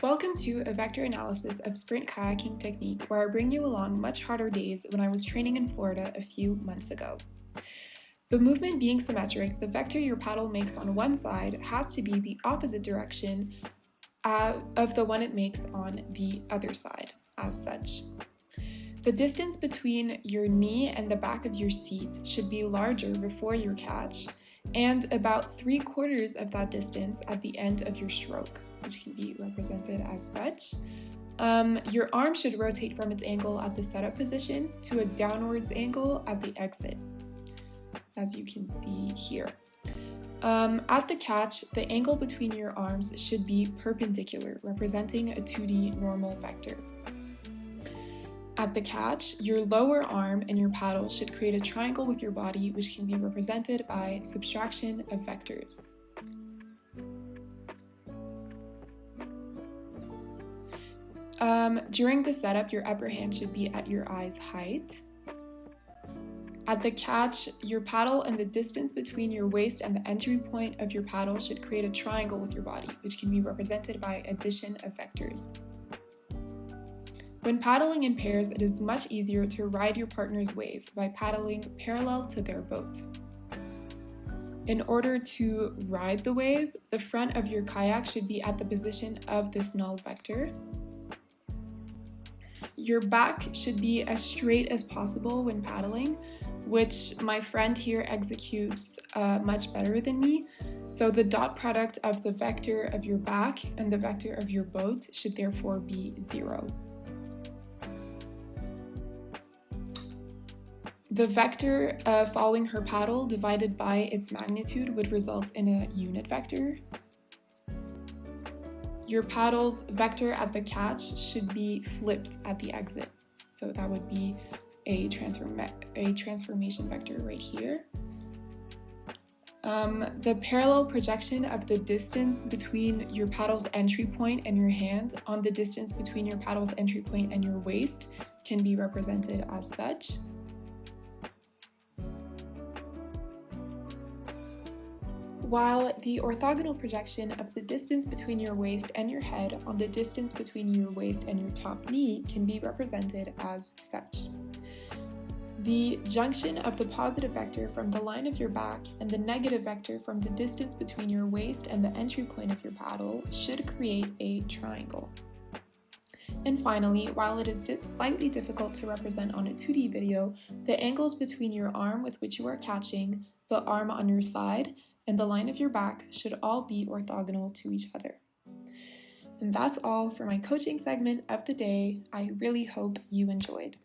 Welcome to a vector analysis of sprint kayaking technique where I bring you along much harder days when I was training in Florida a few months ago. The movement being symmetric, the vector your paddle makes on one side has to be the opposite direction of the one it makes on the other side, as such. The distance between your knee and the back of your seat should be larger before your catch, and about 3/4 of that distance at the end of your stroke, which can be represented as such. Your arm should rotate from its angle at the setup position to a downwards angle at the exit, as you can see here. At the catch, the angle between your arms should be perpendicular, representing a 2D normal vector. At the catch, your lower arm and your paddle should create a triangle with your body, which can be represented by subtraction of vectors. During the setup, your upper hand should be at your eye's height. At the catch, your paddle and the distance between your waist and the entry point of your paddle should create a triangle with your body, which can be represented by addition of vectors. When paddling in pairs, it is much easier to ride your partner's wave by paddling parallel to their boat. In order to ride the wave, the front of your kayak should be at the position of this null vector. Your back should be as straight as possible when paddling, which my friend here executes much better than me. So the dot product of the vector of your back and the vector of your boat should therefore be 0. The vector following her paddle divided by its magnitude would result in a unit vector. Your paddle's vector at the catch should be flipped at the exit. So that would be a transformation vector right here. The parallel projection of the distance between your paddle's entry point and your hand on the distance between your paddle's entry point and your waist can be represented as such. While the orthogonal projection of the distance between your waist and your head on the distance between your waist and your top knee can be represented as such. The junction of the positive vector from the line of your back and the negative vector from the distance between your waist and the entry point of your paddle should create a triangle. And finally, while it is slightly difficult to represent on a 2D video, the angles between your arm with which you are catching, the arm on your side, and the line of your back should all be orthogonal to each other. And that's all for my coaching segment of the day. I really hope you enjoyed.